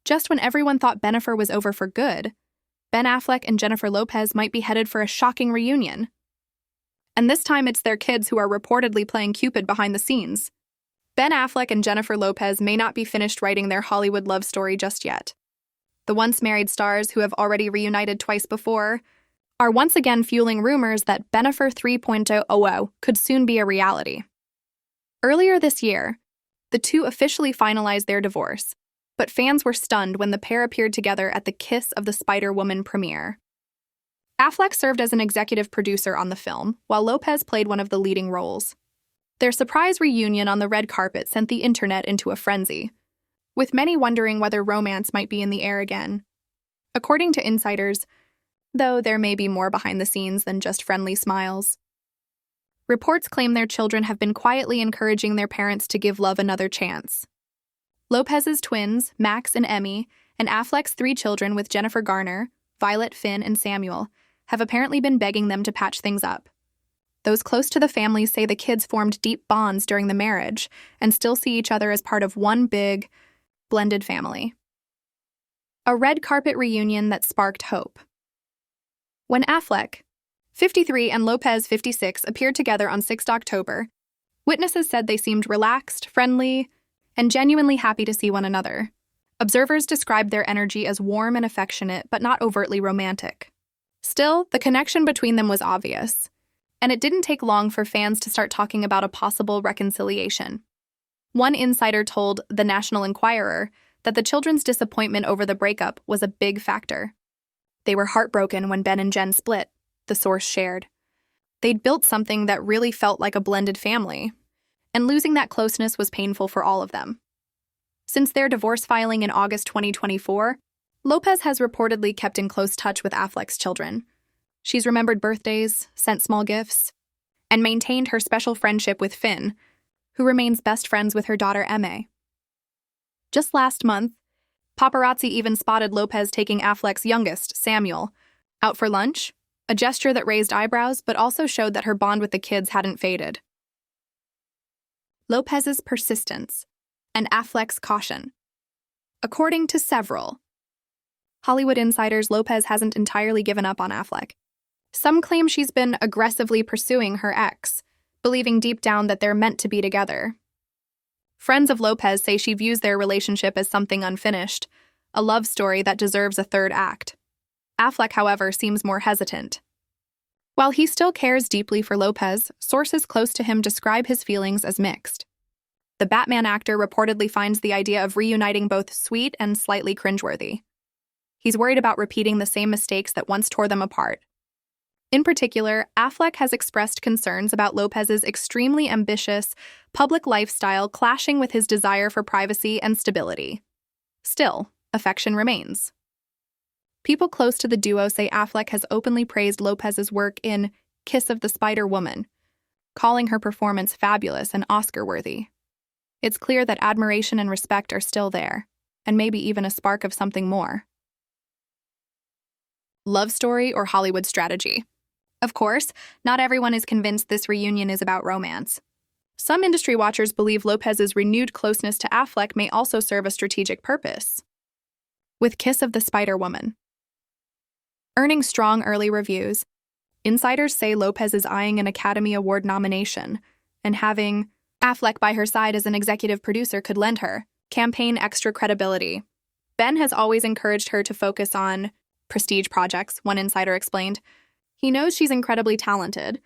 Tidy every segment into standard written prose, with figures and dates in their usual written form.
Just when everyone thought Bennifer was over for good, Ben Affleck and Jennifer Lopez might be headed for a shocking reunion. And this time it's their kids who are reportedly playing Cupid behind the scenes. Ben Affleck and Jennifer Lopez may not be finished writing their Hollywood love story just yet. The once married stars, who have already reunited twice before, are once again fueling rumors that Bennifer 3.0 could soon be a reality. Earlier this year, the two officially finalized their divorce, but fans were stunned when the pair appeared together at the Kiss of the Spider-Woman premiere. Affleck served as an executive producer on the film, while Lopez played one of the leading roles. Their surprise reunion on the red carpet sent the internet into a frenzy, with many wondering whether romance might be in the air again. According to insiders, though there may be more behind the scenes than just friendly smiles. Reports claim their children have been quietly encouraging their parents to give love another chance. Lopez's twins, Max and Emmy, and Affleck's 3 children with Jennifer Garner, Violet, Finn, and Samuel, have apparently been begging them to patch things up. Those close to the family say the kids formed deep bonds during the marriage and still see each other as part of one big, blended family. A red carpet reunion that sparked hope. When Affleck, 53, and Lopez, 56, appeared together on 6 October, witnesses said they seemed relaxed, friendly, and genuinely happy to see one another. Observers described their energy as warm and affectionate, but not overtly romantic. Still, the connection between them was obvious, and it didn't take long for fans to start talking about a possible reconciliation. One insider told The National Enquirer that the children's disappointment over the breakup was a big factor. They were heartbroken when Ben and Jen split, the source shared. They'd built something that really felt like a blended family, and losing that closeness was painful for all of them. Since their divorce filing in August 2024, Lopez has reportedly kept in close touch with Affleck's children. She's remembered birthdays, sent small gifts, and maintained her special friendship with Finn, who remains best friends with her daughter Emma. Just last month, paparazzi even spotted Lopez taking Affleck's youngest, Samuel, out for lunch, a gesture that raised eyebrows but also showed that her bond with the kids hadn't faded. Lopez's persistence and Affleck's caution. According to several Hollywood insiders, Lopez hasn't entirely given up on Affleck. Some claim she's been aggressively pursuing her ex, believing deep down that they're meant to be together. Friends of Lopez say she views their relationship as something unfinished, a love story that deserves a third act. Affleck, however, seems more hesitant. While he still cares deeply for Lopez, sources close to him describe his feelings as mixed. The Batman actor reportedly finds the idea of reuniting both sweet and slightly cringeworthy. He's worried about repeating the same mistakes that once tore them apart. In particular, Affleck has expressed concerns about Lopez's extremely ambitious public lifestyle clashing with his desire for privacy and stability. Still, affection remains. People close to the duo say Affleck has openly praised Lopez's work in Kiss of the Spider-Woman, calling her performance fabulous and Oscar-worthy. It's clear that admiration and respect are still there, and maybe even a spark of something more. Love story or Hollywood strategy? Of course, not everyone is convinced this reunion is about romance. Some industry watchers believe Lopez's renewed closeness to Affleck may also serve a strategic purpose. With Kiss of the Spider-Woman earning strong early reviews, insiders say Lopez is eyeing an Academy Award nomination, and having Affleck by her side as an executive producer could lend her campaign extra credibility. Ben has always encouraged her to focus on prestige projects, one insider explained. He knows she's incredibly talented,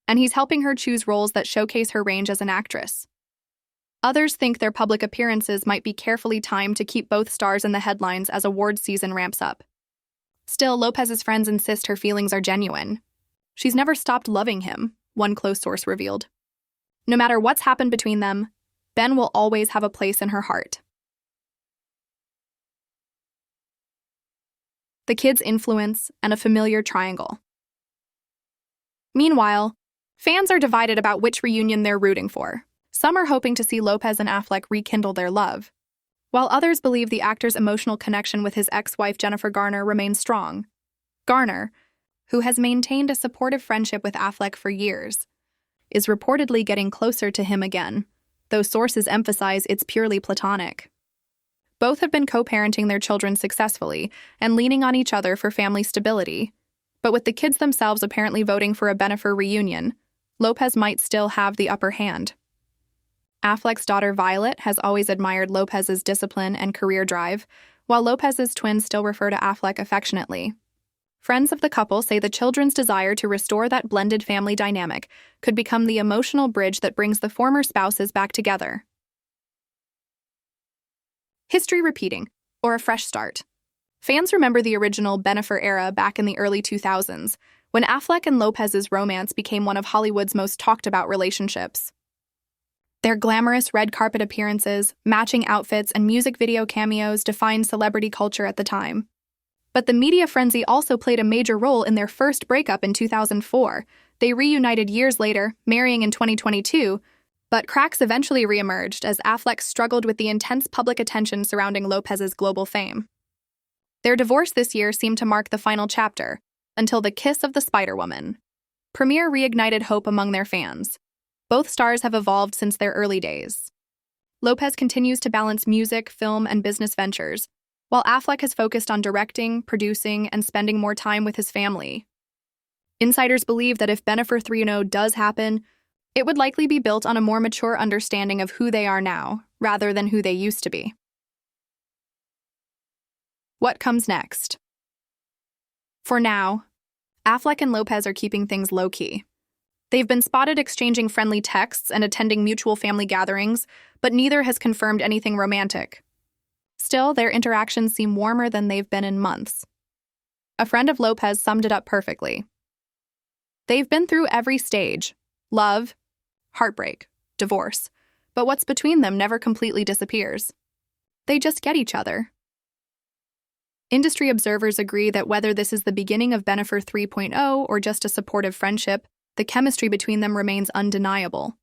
and he's helping her choose roles that showcase her range as an actress. Others think their public appearances might be carefully timed to keep both stars in the headlines as awards season ramps up. Still, Lopez's friends insist her feelings are genuine. She's never stopped loving him, one close source revealed. No matter what's happened between them, Ben will always have a place in her heart. The kids' influence and a familiar triangle. Meanwhile, fans are divided about which reunion they're rooting for. Some are hoping to see Lopez and Affleck rekindle their love, while others believe the actor's emotional connection with his ex-wife Jennifer Garner remains strong. Garner, who has maintained a supportive friendship with Affleck for years, is reportedly getting closer to him again, though sources emphasize it's purely platonic. Both have been co-parenting their children successfully and leaning on each other for family stability. But with the kids themselves apparently voting for a Bennifer reunion, Lopez might still have the upper hand. Affleck's daughter Violet has always admired Lopez's discipline and career drive, while Lopez's twins still refer to Affleck affectionately. Friends of the couple say the children's desire to restore that blended family dynamic could become the emotional bridge that brings the former spouses back together. History repeating, or a fresh start. Fans remember the original Bennifer era back in the early 2000s, when Affleck and Lopez's romance became one of Hollywood's most talked-about relationships. Their glamorous red carpet appearances, matching outfits, and music video cameos defined celebrity culture at the time. But the media frenzy also played a major role in their first breakup in 2004. They reunited years later, marrying in 2022, but cracks eventually reemerged as Affleck struggled with the intense public attention surrounding Lopez's global fame. Their divorce this year seemed to mark the final chapter, until the kiss of the Spider-Woman. Premiere reignited hope among their fans. Both stars have evolved since their early days. Lopez continues to balance music, film, and business ventures, while Affleck has focused on directing, producing, and spending more time with his family. Insiders believe that if Bennifer 3.0 does happen, it would likely be built on a more mature understanding of who they are now, rather than who they used to be. What comes next? For now, Affleck and Lopez are keeping things low-key. They've been spotted exchanging friendly texts and attending mutual family gatherings, but neither has confirmed anything romantic. Still, their interactions seem warmer than they've been in months. A friend of Lopez summed it up perfectly. They've been through every stage: love, heartbreak, divorce, but what's between them never completely disappears. They just get each other. Industry observers agree that whether this is the beginning of Bennifer 3.0 or just a supportive friendship, the chemistry between them remains undeniable.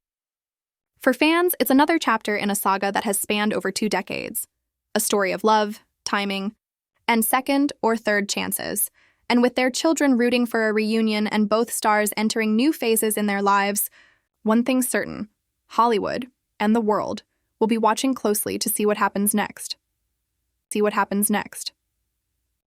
For fans, it's another chapter in a saga that has spanned over 2 decades. A story of love, timing, and second or third chances. And with their children rooting for a reunion and both stars entering new phases in their lives, one thing's certain: Hollywood and the world will be watching closely to see what happens next.